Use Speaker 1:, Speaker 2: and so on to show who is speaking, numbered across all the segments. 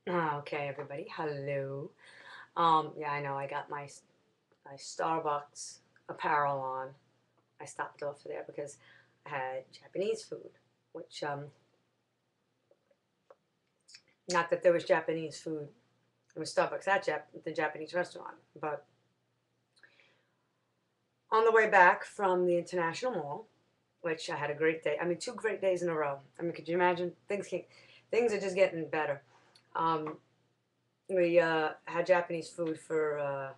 Speaker 1: Okay, everybody. Hello. Yeah, I know. I got my Starbucks apparel on. I stopped off there because I had Japanese food, which not that there was Japanese food. There was Starbucks at the Japanese restaurant, but on the way back from the International Mall, which I had a great day. I mean, 2 great days in a row. I mean, could you imagine? Things are just getting better. Um, we had Japanese food for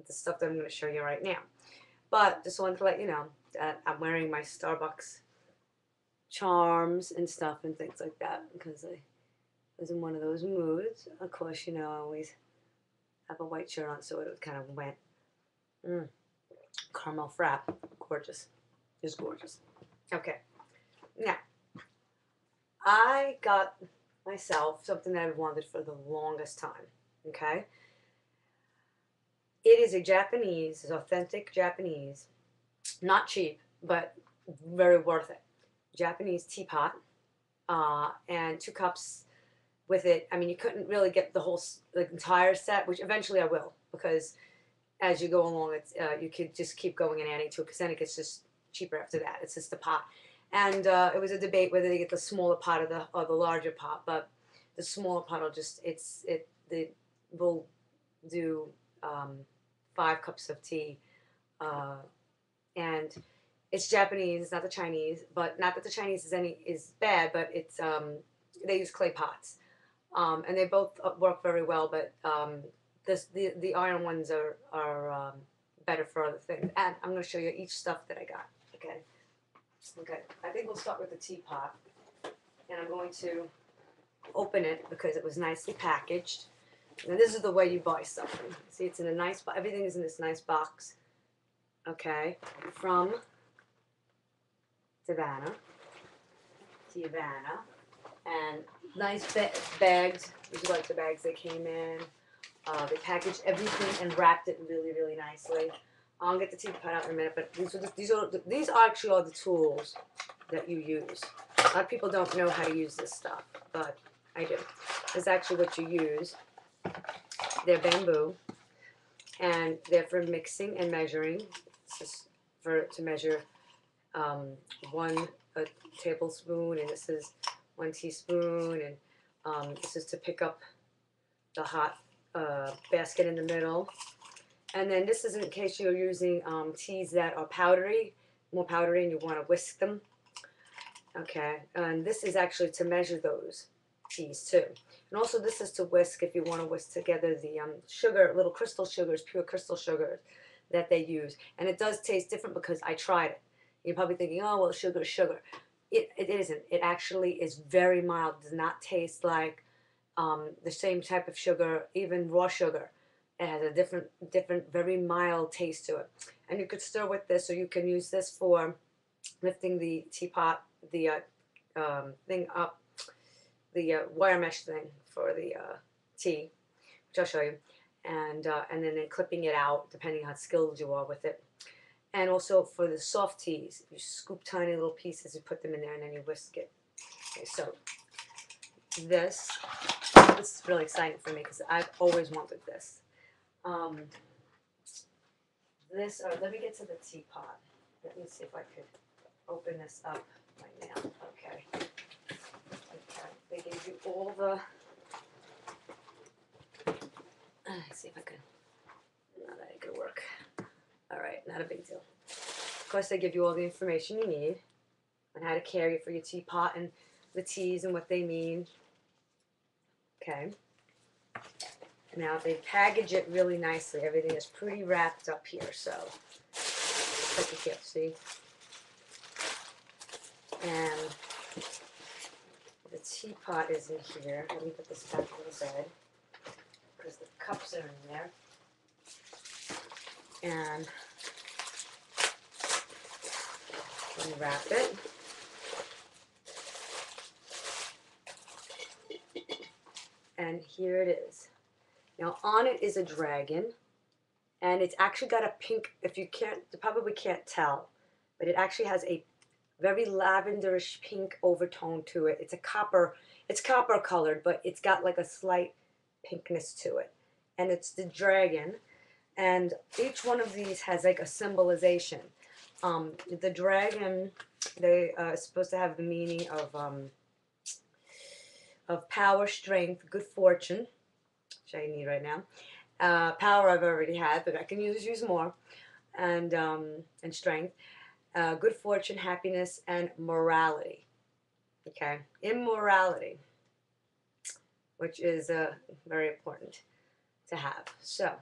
Speaker 1: the stuff that I'm going to show you right now. But just wanted to let you know that I'm wearing my Starbucks charms and stuff and things like that because I was in one of those moods. Of course, I always have a white shirt on, so it kind of went. Mm, caramel frap, gorgeous, just gorgeous. Okay, now I got myself something that I've wanted for the longest time. Okay, it is a Japanese, it's authentic Japanese, not cheap, but very worth it. Japanese teapot, and 2 cups with it. I mean, you couldn't really get the entire set, which eventually I will, because as you go along, you could just keep going and adding to it, because then it gets just cheaper after that. It's just a pot, and it was a debate whether they get the smaller pot or the larger pot, but the smaller pot will just it will do 5 cups of tea, uh, and it's Japanese, not the Chinese. But not that the Chinese is bad, but it's they use clay pots, and they both work very well. But the iron ones are better for other things. And I'm going to show you each stuff that I got. Okay. Okay. I think we'll start with the teapot, and I'm going to open it because it was nicely packaged. And this is the way you buy stuff. See, it's in a nice. Everything is in this nice box. Okay, from Teavana, and nice bags. Would you like the bags they came in? They packaged everything and wrapped it really, really nicely. I'll get the teapot out in a minute, but these actually are the tools that you use. A lot of people don't know how to use this stuff, but I do. This is actually what you use. They're bamboo, and they're for mixing and measuring. This is to measure 1 tablespoon, and this is 1 teaspoon, and this is to pick up the hot basket in the middle. And then this is in case you're using teas that are more powdery, and you want to whisk them. Okay, and this is actually to measure those teas too. And also this is to whisk if you want to whisk together the sugar, little crystal sugars, pure crystal sugars that they use. And it does taste different because I tried it. You're probably thinking, oh, well, sugar is sugar. It isn't. It actually is very mild. It does not taste like the same type of sugar, even raw sugar. It has a different, very mild taste to it. And you could stir with this, or you can use this for lifting the teapot, the thing up, the wire mesh thing for the tea, which I'll show you, and then clipping it out, depending how skilled you are with it. And also for the soft teas, you scoop tiny little pieces, you put them in there, and then you whisk it. Okay, so this is really exciting for me because I've always wanted this. Let me get to the teapot. Let me see if I could open this up right now. Okay. Okay. They gave you all the. Let's see if I can. No, that ain't gonna work. All right, not a big deal. Of course, they give you all the information you need on how to carry it for your teapot and the teas and what they mean. Okay. Now they package it really nicely. Everything is pretty wrapped up here, so like you can't see. And the teapot is in here. Let me put this back on the bed because the cups are in there. And unwrap it. And here it is. Now on it is a dragon, and it's actually got a pink, if you probably can't tell, but it actually has a very lavenderish pink overtone to it. It's copper colored, but it's got like a slight pinkness to it. And it's the dragon. And each one of these has like a symbolization. The dragon, they are supposed to have the meaning of power, strength, good fortune, which I need right now. Power I've already had, but I can use more, and strength, good fortune, happiness, and morality. Okay, immorality, which is very important to have. So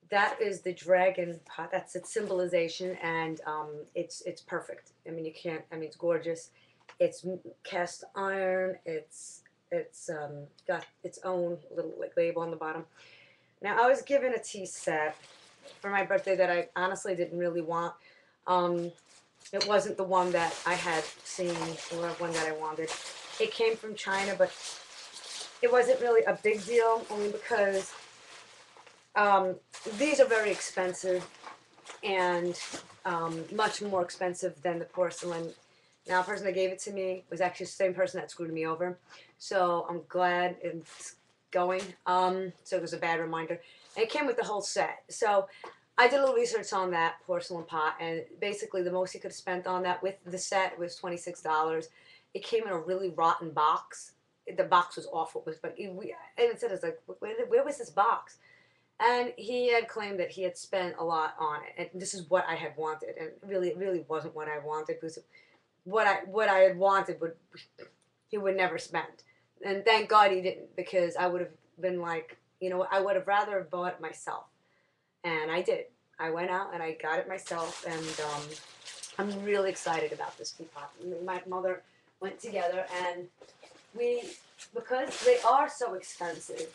Speaker 1: that is the dragon pot. That's its symbolization, and it's perfect. I mean, you can't. I mean, it's gorgeous. It's cast iron. It's got its own little like label on the bottom. Now, I was given a tea set for my birthday that I honestly didn't really want. It wasn't the one that I had seen or one that I wanted. It came from China, but it wasn't really a big deal, only because these are very expensive and much more expensive than the porcelain. Now, the person that gave it to me was actually the same person that screwed me over. So I'm glad it's going. So it was a bad reminder. And it came with the whole set. So I did a little research on that porcelain pot, and basically the most you could have spent on that with the set was $26. It came in a really rotten box. The box was awful. And it said, it's like, where was this box? And he had claimed that he had spent a lot on it, and this is what I had wanted, and it really wasn't what I wanted, because what I had wanted he would never spend, and thank God he didn't, because I would have been like, I would have rather have bought it myself, and I did. I went out and I got it myself, and I'm really excited about this teapot. My mother went together, and because they are so expensive,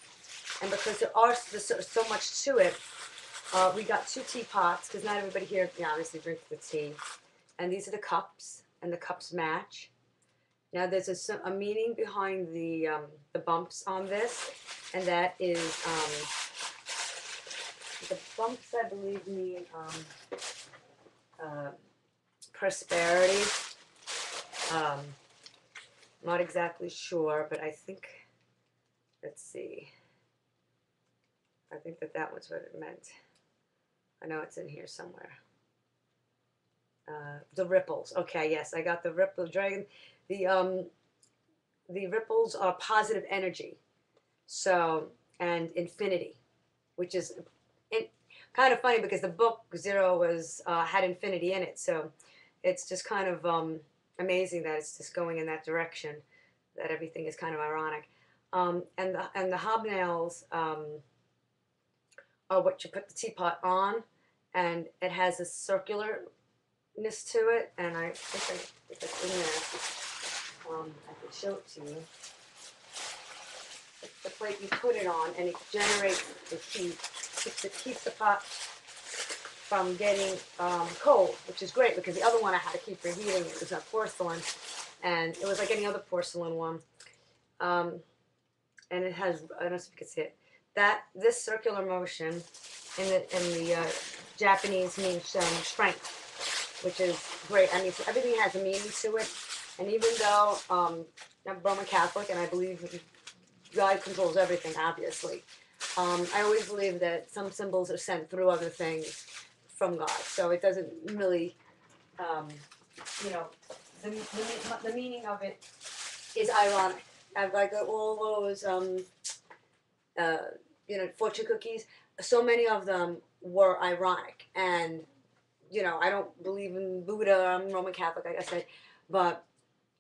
Speaker 1: and because there's so much to it, we got 2 teapots, because not everybody here, obviously drinks the tea. And these are the cups, and the cups match. Now there's a meaning behind the bumps on this, and that is, the bumps, I believe, mean prosperity. I'm not exactly sure, but I think, let's see. I think that was what it meant. I know it's in here somewhere. The ripples. Okay, yes, I got the ripple dragon. The ripples are positive energy. So, and infinity, which is kind of funny, because the book Zero had infinity in it. So it's just kind of amazing that it's just going in that direction. That everything is kind of ironic. And the hobnails are what you put the teapot on, and it has a circularness to it, and I think it's in there. I can show it to you. It's the plate you put it on, and it generates the heat, keeps the pot from getting cold, which is great, because the other one I had to keep reheating. It was a porcelain, and it was like any other porcelain one. And it has, I don't know if you can see it, this circular motion in the Japanese means strength, which is great. I mean, so everything has a meaning to it, and even though I'm Roman Catholic and I believe God controls everything, obviously, I always believe that some symbols are sent through other things from God, so it doesn't really, the meaning of it is ironic. I've like all those fortune cookies, so many of them were ironic, and I don't believe in Buddha. I'm Roman Catholic, like I said, but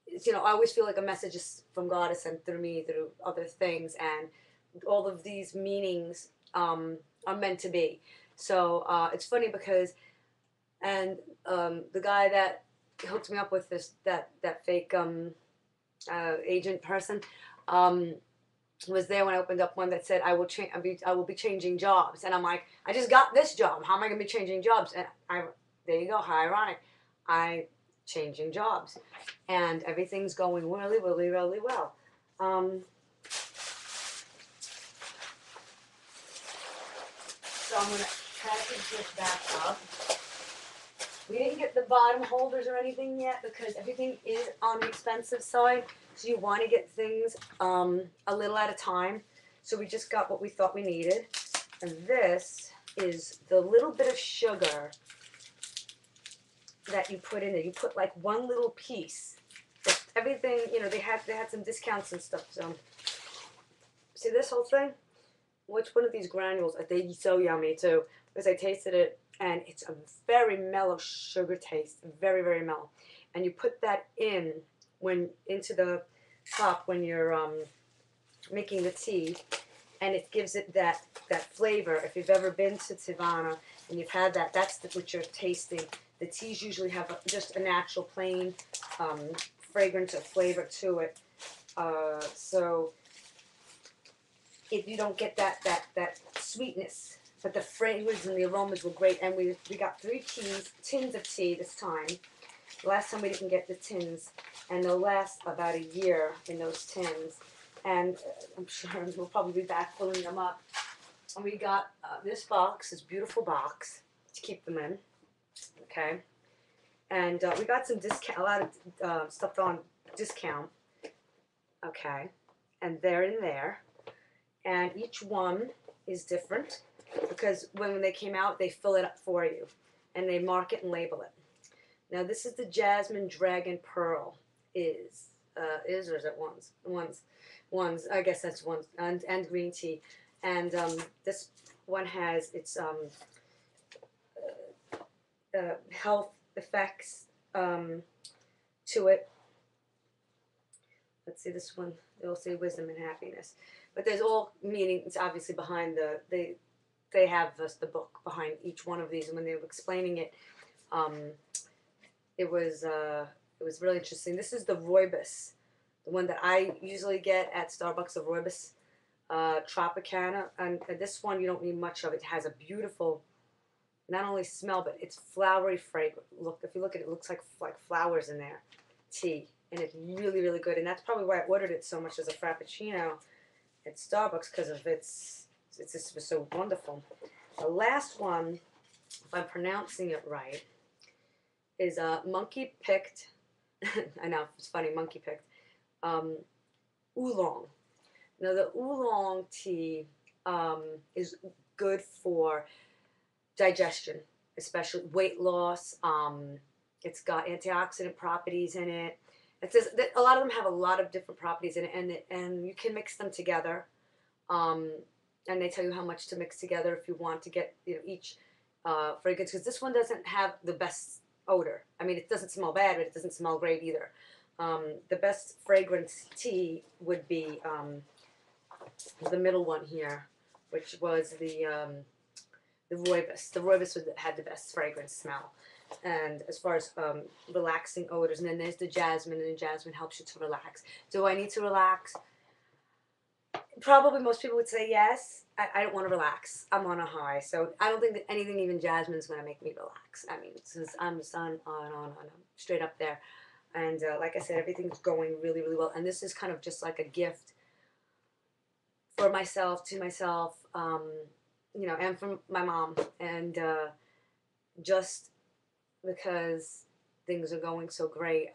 Speaker 1: I always feel like a message is from God is sent through me, through other things, and all of these meanings are meant to be. So it's funny because, and the guy that hooked me up with that fake agent person was there when I opened up one that said I will be changing jobs, and I'm like, I just got this job. How am I going to be changing jobs? And there you go, how ironic. Changing jobs, and everything's going really, really, really well. So I'm going to package this back up. We didn't get the bottom holders or anything yet because everything is on the expensive side. So you want to get things a little at a time. So we just got what we thought we needed. And this is the little bit of sugar that you put in there. You put like one little piece. Everything, you know, they had some discounts and stuff. So see this whole thing? Which one of these granules? They're so yummy too. Because I tasted it and it's a very mellow sugar taste, very, very mellow. And you put that in into the top when you're making the tea, and it gives it that flavor. If you've ever been to Teavana and you've had that, that's what you're tasting. The teas usually have just a natural plain fragrance or flavor to it. So you don't get that sweetness. But the fragrance and the aromas were great, and we got 3 tins of tea this time. Last time we didn't get the tins, and they'll last about a year in those tins. And I'm sure we'll probably be back filling them up. And we got this box, this beautiful box to keep them in. Okay, and we got some discount, a lot of stuff on discount. Okay, and they're in there, and each one is different. Because when they came out, they fill it up for you, and they mark it and label it. Now this is the Jasmine Dragon Pearl. Or is it ones? I guess that's ones, and green tea, and this one has its health effects to it. Let's see this one. They'll say wisdom and happiness, but there's all meanings obviously behind They have the book behind each one of these, and when they were explaining it, it was really interesting. This is the rooibos, the one that I usually get at Starbucks, the rooibos Tropicana, and this one you don't need much of. It has a beautiful, not only smell, but it's flowery fragrant. Look, if you look at it, it looks like flowers in there, tea, and it's really, really good. And that's probably why I ordered it so much as a Frappuccino at Starbucks, because of it's just so wonderful. The last one, if I'm pronouncing it right, is monkey picked. I know it's funny, monkey picked oolong. Now the oolong tea is good for digestion, especially weight loss. It's got antioxidant properties in it. It says that a lot of them have a lot of different properties in it, and you can mix them together. And they tell you how much to mix together if you want to get each fragrance. Because this one doesn't have the best odor. I mean, it doesn't smell bad, but it doesn't smell great either. The best fragrance tea would be the middle one here, which was the rooibos. The rooibos had the best fragrance smell. And as far as relaxing odors, and then there's the jasmine, and the jasmine helps you to relax. Do I need to relax? Probably most people would say yes. I don't want to relax. I'm on a high. So I don't think that anything, even jasmine, is going to make me relax. I mean, since I'm just on, straight up there. And like I said, everything's going really, really well. And this is kind of just like a gift for myself, to myself, and from my mom. And just because things are going so great,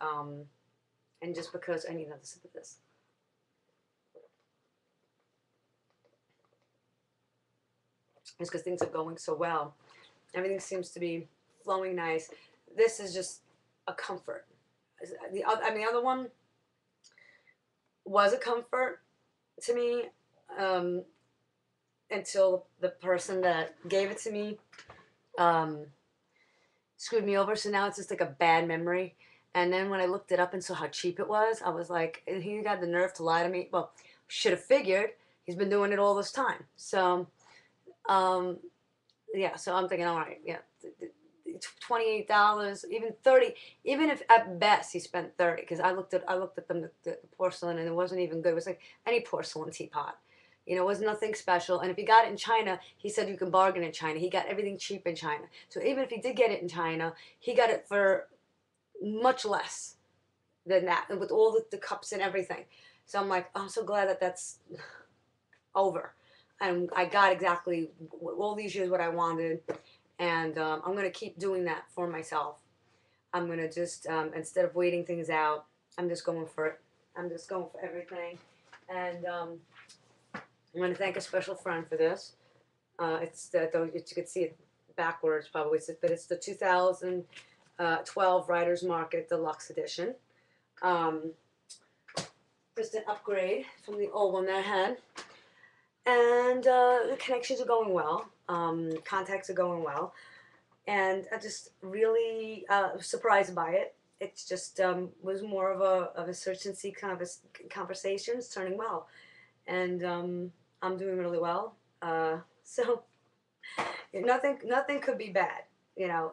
Speaker 1: and just because I need another sip of this. It's because things are going so well. Everything seems to be flowing nice. This is just a comfort. The other one was a comfort to me until the person that gave it to me screwed me over. So now it's just like a bad memory. And then when I looked it up and saw how cheap it was, I was like, he got the nerve to lie to me. Well, should have figured. He's been doing it all this time. So... yeah, so I'm thinking, all right, yeah, $28, even $30, even if at best he spent $30, because I looked at them, the porcelain, and it wasn't even good. It was like any porcelain teapot, it was nothing special. And if he got it in China, he said you can bargain in China. He got everything cheap in China. So even if he did get it in China, he got it for much less than that, and with all the cups and everything. So I'm like, oh, I'm so glad that that's over. And I got exactly all these years what I wanted, and I'm gonna keep doing that for myself. I'm gonna just instead of waiting things out, I'm just going for it. I'm just going for everything, and I'm gonna thank a special friend for this. It's the you could see it backwards probably, but it's the 2012 Writers Market Deluxe Edition. Um, just an upgrade from the old one that I had, and the connections are going well. Contacts are going well, and I just really surprised by it. It's just was more of a search and see kind of a conversations turning well, and I'm doing really well. So nothing could be bad, you know.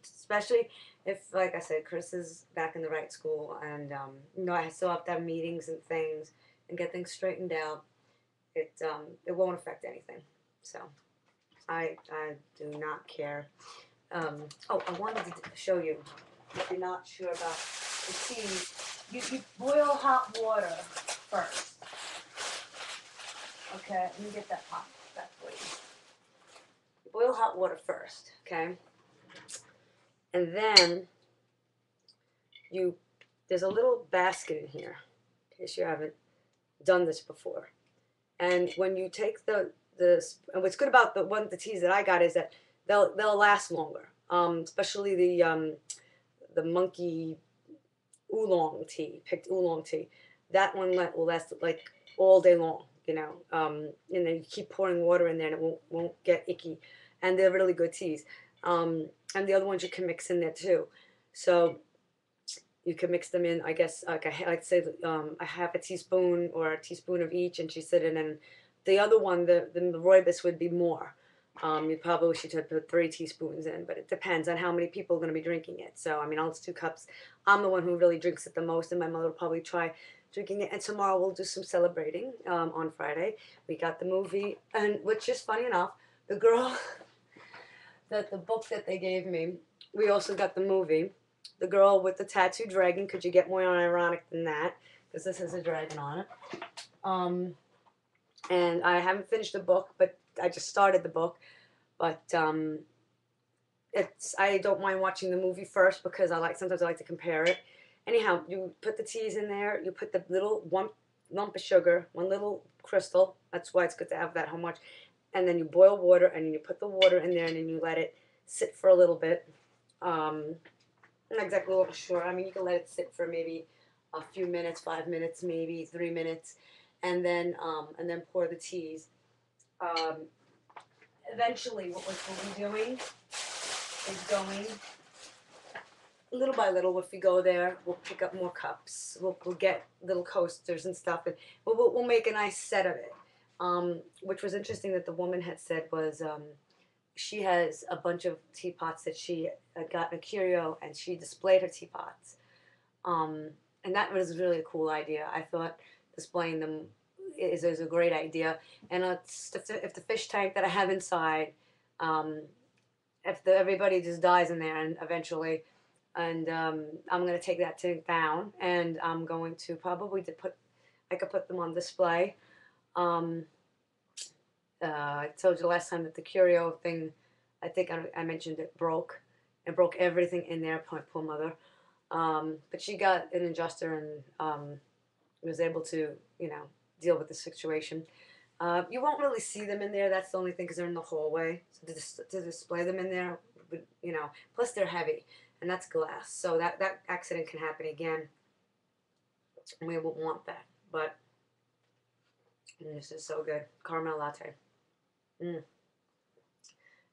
Speaker 1: Especially if, like I said, Chris is back in the right school, and you know, I still have to have meetings and things and get things straightened out. It won't affect anything, so I do not care. Oh, I wanted to show you. If you're not sure about the tea, you boil hot water first. Okay, let me get that pot back for you. You boil hot water first, okay? And then there's a little basket in here, in case you haven't done this before. And when you take and what's good about the teas that I got is that they'll last longer. Especially the monkey oolong tea, picked oolong tea. That one will last like all day long, you know. And then you keep pouring water in there, and it won't get icky. And they're really good teas. And the other ones you can mix in there too. So you can mix them in. I guess like I'd say a half a teaspoon or a teaspoon of each, and she said, and then the other one, the rooibos would be more. You probably should put 3 teaspoons in, but it depends on how many people are going to be drinking it. So, I mean, it's 2 cups. I'm the one who really drinks it the most, and my mother will probably try drinking it. And tomorrow we'll do some celebrating on Friday. We got the movie, and which is funny enough, the girl, the book that they gave me, we also got the movie. The girl with the tattooed dragon, could you get more ironic than that? Because this has a dragon on it. And I haven't finished the book, but I just started the book. But I don't mind watching the movie first because sometimes I like to compare it. Anyhow, you put the teas in there. You put the little one lump of sugar, one little crystal. That's why it's good to have that how much. And then you boil water, and then you put the water in there, and then you let it sit for a little bit. I'm not exactly sure. I mean, you can let it sit for maybe a few minutes, 5 minutes, maybe 3 minutes, and then pour the teas. Eventually, what we'll be doing is going little by little. If we go there, we'll pick up more cups. We'll get little coasters and stuff, and we'll make a nice set of it. Which was interesting that the woman had said was she has a bunch of teapots that she got in a curio, and she displayed her teapots. And that was really a cool idea. I thought displaying them is a great idea. And if the fish tank that I have inside, everybody just dies in there, and eventually, and I'm going to take that tank down, and I'm going to probably I could put them on display. I told you last time that the curio thing, I think I mentioned it, broke. It broke everything in there, poor mother. But she got an adjuster and was able to, you know, deal with the situation. You won't really see them in there. That's the only thing, because they're in the hallway. So to display them in there, you know, plus they're heavy, and that's glass. So that accident can happen again. We won't want that. But this is so good. Caramel latte.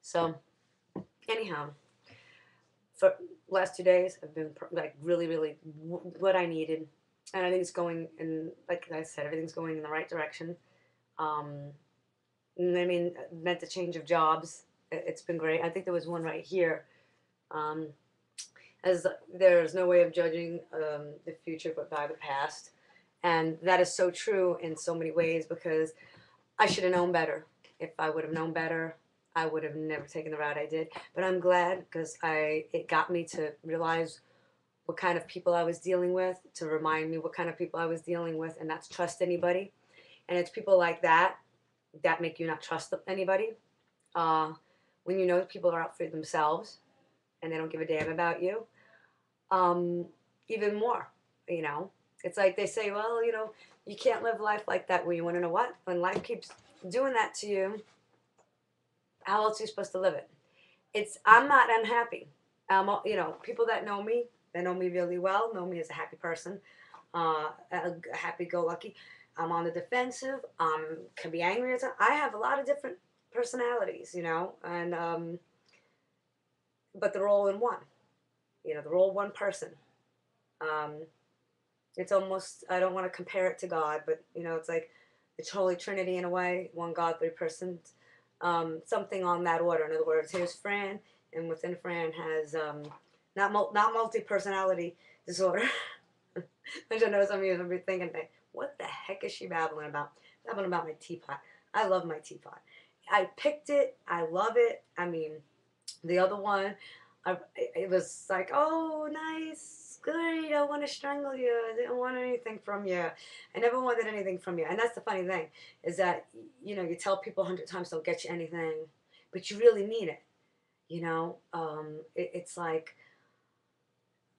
Speaker 1: So, anyhow, for last 2 days, I've been like really what I needed, and I think it's going in. Like I said, everything's going in the right direction. I mean, meant the change of jobs. It's been great. I think there was one right here. As there's no way of judging the future but by the past, and that is so true in so many ways, because I should have known better. If I would have known better, I would have never taken the route I did. But I'm glad, because it got me to realize what kind of people I was dealing with, to remind me what kind of people I was dealing with, and not to trust anybody. And it's people like that make you not trust anybody. when you know people are out for themselves and they don't give a damn about you, um, even more, you know. It's like they say, well, you know, you can't live life like that. Well, you want to know what? When life keeps doing that to you, how else are you supposed to live it? I'm not unhappy. You know, people that know me really well, know me as a happy person, a happy-go-lucky. I'm on the defensive. Can be angry at times. I have a lot of different personalities, you know, and but they're all in one. You know, they're all one person. Um, it's almost, I don't want to compare it to God, but you know, it's like it's Holy Trinity in a way, one God, three persons, something on that order. In other words, here's Fran, and within Fran has not multi personality disorder, which I know some of you will be thinking, what the heck is she babbling about? Babbling about my teapot. I love my teapot. I picked it. I love it. I mean, the other one, it was like, oh, nice, good. I don't want to strangle you. I didn't want anything from you. I never wanted anything from you. And that's the funny thing, is that, you know, you tell people 100 times they'll get you anything, but you really mean it. You know, it's like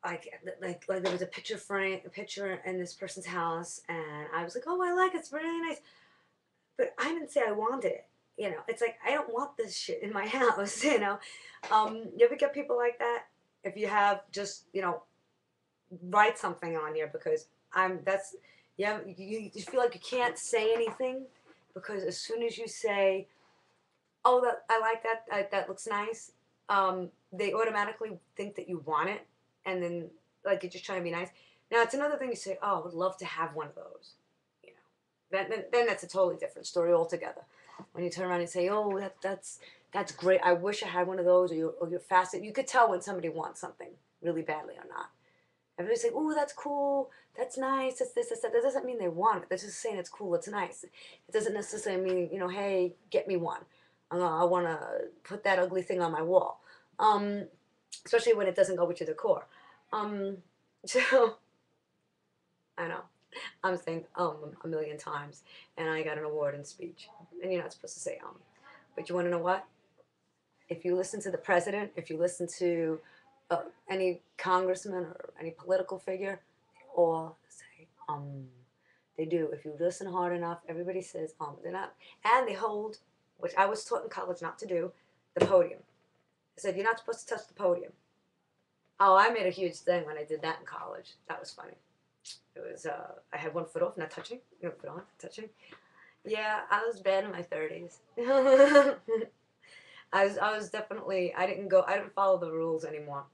Speaker 1: there was a picture frame, a picture in this person's house, and I was like, oh, I like it. It's really nice. But I didn't say I wanted it. You know, it's like I don't want this shit in my house. You know, you ever get people like that? If you have, just write something on here, because I'm that's yeah, you feel like you can't say anything, because as soon as you say, oh, that I like that, that looks nice, they automatically think that you want it, and then like you're just trying to be nice. Now it's another thing you say, oh, I would love to have one of those. You know, then that's a totally different story altogether. When you turn around and say, oh, that's great. I wish I had one of those, or you're fascinated. You could tell when somebody wants something really badly or not. Everybody's like, oh, that's cool, that's nice, that's this, that's that. That doesn't mean they want it. They're just saying it's cool, it's nice. It doesn't necessarily mean, hey, get me one. I want to put that ugly thing on my wall. Um, Especially when it doesn't go with your decor. Um, so, I know. I'm saying a million times, and I got an award in speech. And you're not supposed to say. But you want to know what? If you listen to the president, if you listen to any congressman or any political figure, they all say They do. If you listen hard enough, everybody says They're not, and they hold, which I was taught in college not to do, the podium. I said you're not supposed to touch the podium. Oh, I made a huge thing when I did that in college. That was funny. It was I had one foot off, not touching. One foot on, touching. Yeah, I was bad in my 30s. I was definitely, I didn't follow the rules anymore.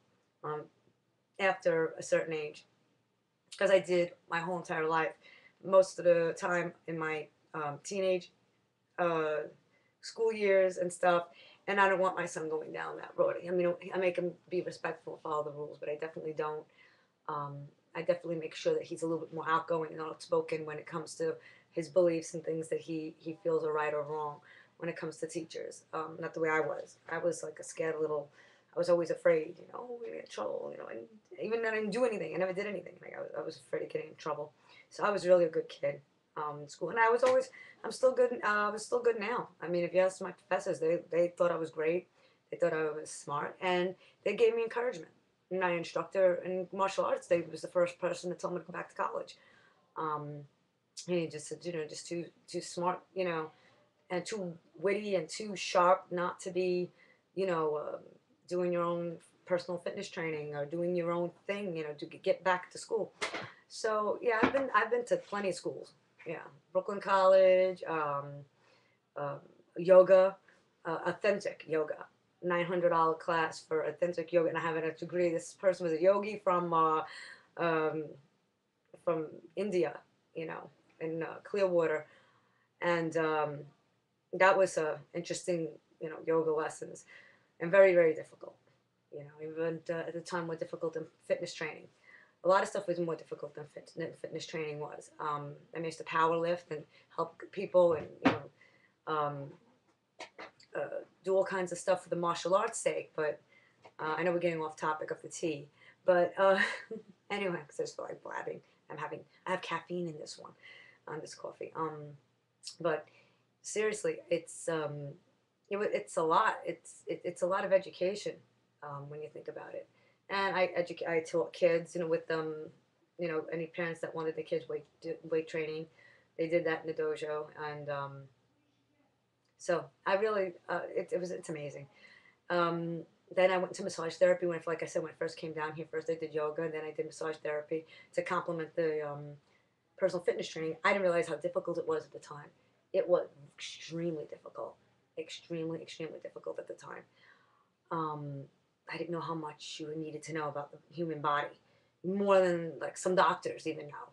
Speaker 1: Um, After a certain age, because I did my whole entire life. Most of the time in my teenage uh, school years and stuff, and I don't want my son going down that road. I mean, I make him be respectful, follow the rules, but I definitely don't. Um, I definitely make sure that he's a little bit more outgoing and outspoken when it comes to his beliefs and things that he feels are right or wrong when it comes to teachers. Not the way I was. I was like a scared little. I was always afraid, we're gonna get in trouble, and even when I didn't do anything, I never did anything. Like I was afraid of getting in trouble. So I was really a good kid in school, and I'm still good. I was still good now. I mean, if you ask my professors, they thought I was great. They thought I was smart, and they gave me encouragement. My instructor in martial arts, they was the first person that told me to go back to college. Um, and he just said, just too smart, and too witty and too sharp not to be, you know, doing your own personal fitness training or doing your own thing, to get back to school. So yeah, I've been to plenty of schools. Yeah, Brooklyn College, uh, yoga, authentic yoga. $900 class for authentic yoga, and I have a degree. This person was a yogi um, from India, in Clearwater, and that was interesting, yoga lessons, and very very difficult. Even at the time more difficult than fitness training. A lot of stuff was more difficult than fitness training was. I used to power lift and help people, and um, do all kinds of stuff for the martial arts sake. But I know we're getting off topic of the tea. But anyway, because I just feel like blabbing. I have caffeine in this one, on this coffee. But seriously, it's a lot. It's a lot of education when you think about it. And I taught kids, with them, any parents that wanted their kids weight training, they did that in the dojo, and so I really it's amazing. Um, then I went to massage therapy when, like I said, when I first came down here. First I did yoga, and then I did massage therapy to complement the personal fitness training. I didn't realize how difficult it was at the time. It was extremely difficult, extremely difficult at the time. Um, I didn't know how much you needed to know about the human body, more than like some doctors even know,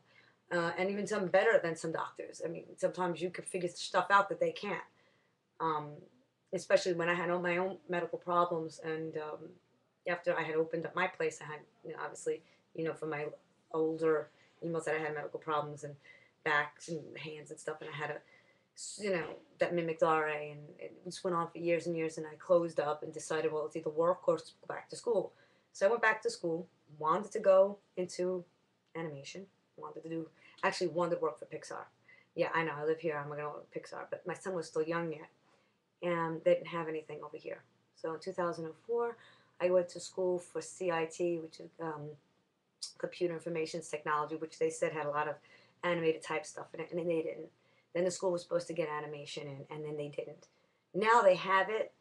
Speaker 1: and even some better than some doctors. I mean, sometimes you could figure stuff out that they can't. Um, Especially when I had all my own medical problems, and after I had opened up my place, I had, obviously, for my older emails that I had medical problems and backs and hands and stuff, and I had a, that mimicked RA, and it just went on for years and years, and I closed up and decided, well, it's either work or go back to school. So I went back to school, wanted to go into animation, actually wanted to work for Pixar. Yeah, I know, I live here, I'm going to work for Pixar, but my son was still young yet, and they didn't have anything over here. So in 2004, I went to school for CIT, which is Computer Information Technology, which they said had a lot of animated type stuff in it, and then they didn't. Then the school was supposed to get animation in, and then they didn't. Now they have it,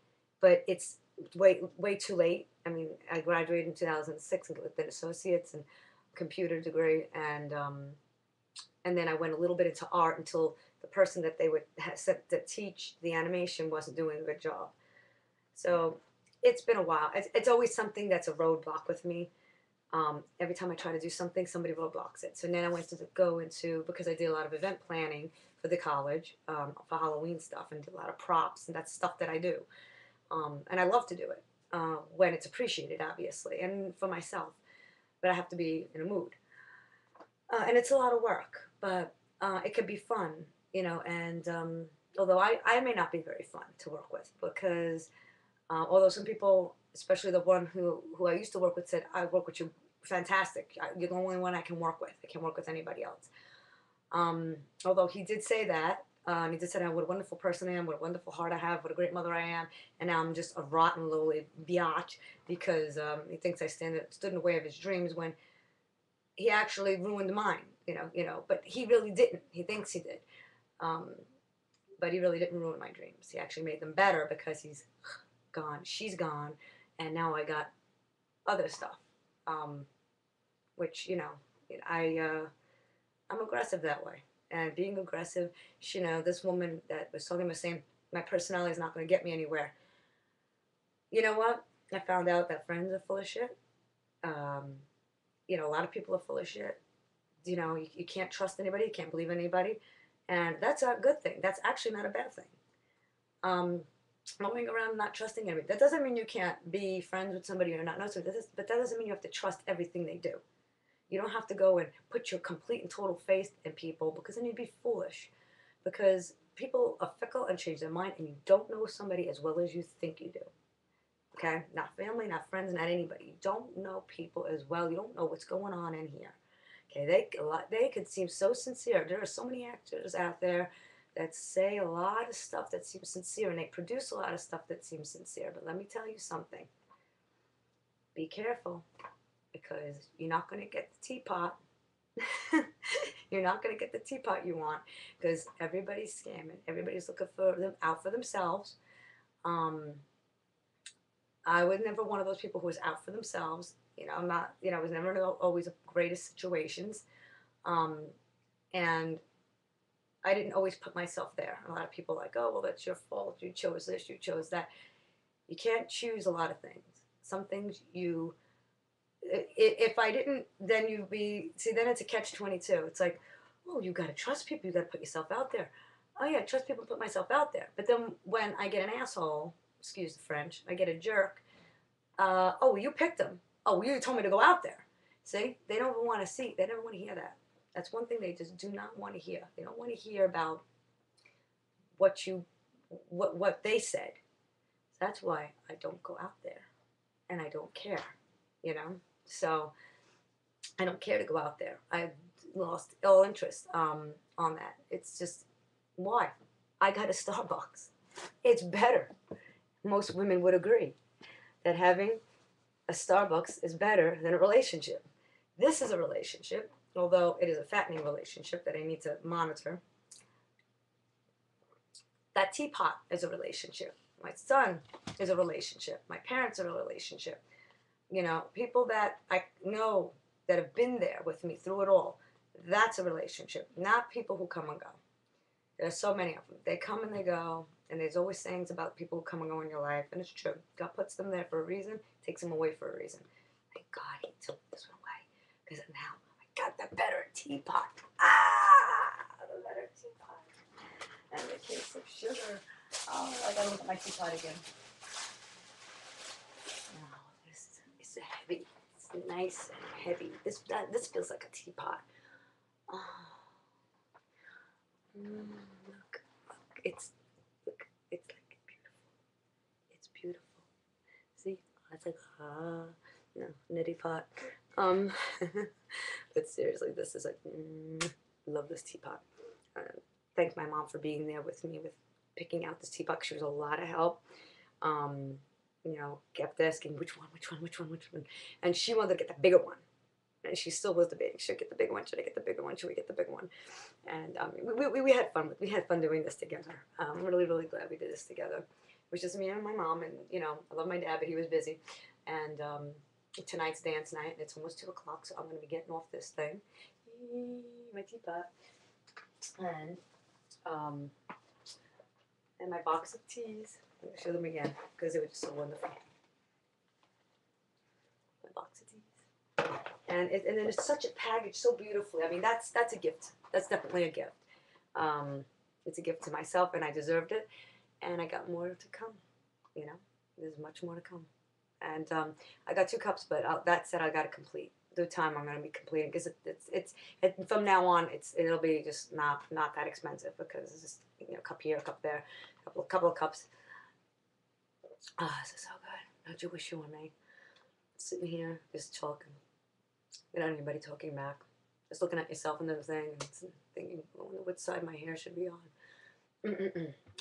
Speaker 1: but it's way too late. I mean, I graduated in 2006 with an associate's and computer degree, and then I went a little bit into art until the person that they would set to teach the animation wasn't doing a good job. So it's been a while. It's always something that's a roadblock with me. Every time I try to do something, somebody roadblocks it. So then I went to go into, because I did a lot of event planning for the college, for Halloween stuff, and did a lot of props, and that's stuff that I do. And I love to do it when it's appreciated, obviously, and for myself. But I have to be in a mood. And it's a lot of work, but it can be fun, and although I may not be very fun to work with, because although some people, especially the one who I used to work with, said, I work with you, fantastic. You're the only one I can work with. I can't work with anybody else. Although he did say that, and he did say, what a wonderful person I am, what a wonderful heart I have, what a great mother I am, and now I'm just a rotten lowly biatch because he thinks I stood in the way of his dreams, when he actually ruined mine, but he really didn't. He thinks he did. Um, but he really didn't ruin my dreams. He actually made them better because he's gone, she's gone, and now I got other stuff, which, I'm aggressive that way. And being aggressive, this woman that was talking about saying, my personality is not going to get me anywhere. You know what? I found out that friends are full of shit. A lot of people are full of shit. You can't trust anybody, you can't believe anybody, and that's a good thing. That's actually not a bad thing. Going around not trusting anybody. That doesn't mean you can't be friends with somebody or not know somebody, but that doesn't mean you have to trust everything they do. You don't have to go and put your complete and total faith in people, because then you'd be foolish. Because people are fickle and change their mind, and you don't know somebody as well as you think you do. Okay? Not family, not friends, not anybody. You don't know people as well. You don't know what's going on in here. Okay, they could seem so sincere. There are so many actors out there that say a lot of stuff that seems sincere, and they produce a lot of stuff that seems sincere. But let me tell you something. Be careful, because you're not going to get the teapot. You're not going to get the teapot you want, because everybody's scamming. Everybody's looking for them out for themselves. I was never one of those people who was out for themselves. I'm not, I was never always the greatest situations. And I didn't always put myself there. A lot of people are like, oh, well, that's your fault. You chose this, you chose that. You can't choose a lot of things. Some things if I didn't, then you'd be, see, then it's a catch-22. It's like, oh, you got to trust people. You got to put yourself out there. Oh, yeah, trust people, put myself out there. But then when I get an asshole, excuse the French, I get a jerk, oh, you picked them. Oh, you told me to go out there. See, they don't want to see. They never want to hear that. That's one thing they just do not want to hear. They don't want to hear about what they said. That's why I don't go out there, and I don't care. So I don't care to go out there. I've lost all interest on that. It's just, why? I got a Starbucks. It's better. most women would agree that having a Starbucks is better than a relationship. This is a relationship, although it is a fattening relationship that I need to monitor. That teapot is a relationship. My son is a relationship. My parents are a relationship. You know, people that I know that have been there with me through it all. That's a relationship, not people who come and go. There's so many of them. They come and they go, and there's always sayings about people who come and go in your life, and it's true. God puts them there for a reason, takes them away for a reason. Thank God he took this one away, because now I got the better teapot. The better teapot. And the case of sugar. Oh, I gotta look at my teapot again. Oh, this is heavy. It's nice and heavy. This feels like a teapot. Oh. Look, it's like beautiful. It's beautiful. See, it's like no nitty pot. But seriously, this is like love this teapot. Thank my mom for being there with me with picking out this teapot. She was a lot of help. You know, kept asking which one, and she wanted to get the bigger one. And she still was debating. Should I get the big one? Should I get the bigger one? Should we get the big one? And we had fun. We had fun doing this together. I'm really, really glad we did this together. It was just me and my mom, and you know, I love my dad, but he was busy. And tonight's dance night, and it's almost 2 o'clock, so I'm going to be getting off this thing. My teapot. And my box of teas. I'm going to show them again because they were just so wonderful. My box of teas. And then it's such a package, so beautifully. I mean, that's a gift. That's definitely a gift. It's a gift to myself, and I deserved it. And I got more to come. You know, there's much more to come. And I got 2 cups, but that said, I got to complete. Through time, I'm going to be completing because it's from now on, it'll be just not that expensive because it's just, you know, cup here, cup there, couple of cups. This is so good. Don't you wish you were me? Sitting here, just talking. Without anybody talking back. Just looking at yourself in the thing and thinking, I wonder which side my hair should be on.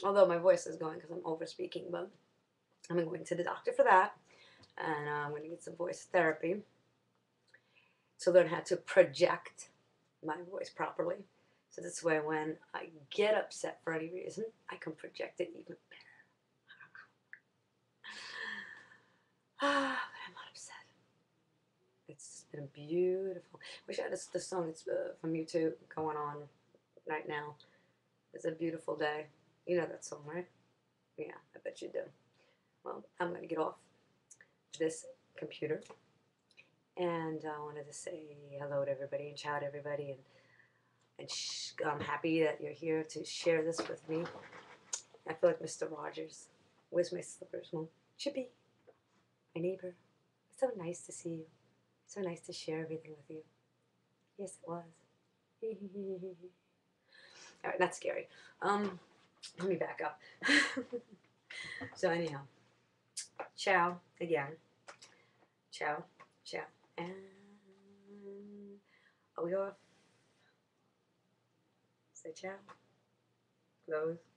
Speaker 1: Although my voice is going because I'm over speaking, but I'm going to the doctor for that. And I'm going to get some voice therapy to learn how to project my voice properly. So this way when I get upset for any reason, I can project it even better. But I'm not upset. It's been beautiful. Wish I had the song that's from YouTube going on right now. It's a beautiful day. You know that song, right? Yeah, I bet you do. Well, I'm going to get off this computer. And I wanted to say hello to everybody and ciao to everybody. And I'm happy that you're here to share this with me. I feel like Mr. Rogers. Where's my slippers? Well, Chippy, my neighbor. It's so nice to see you. So nice to share everything with you. Yes, it was. All right, not scary. Let me back up. So anyhow, ciao again. Ciao, ciao, and are we off? Say ciao. Close.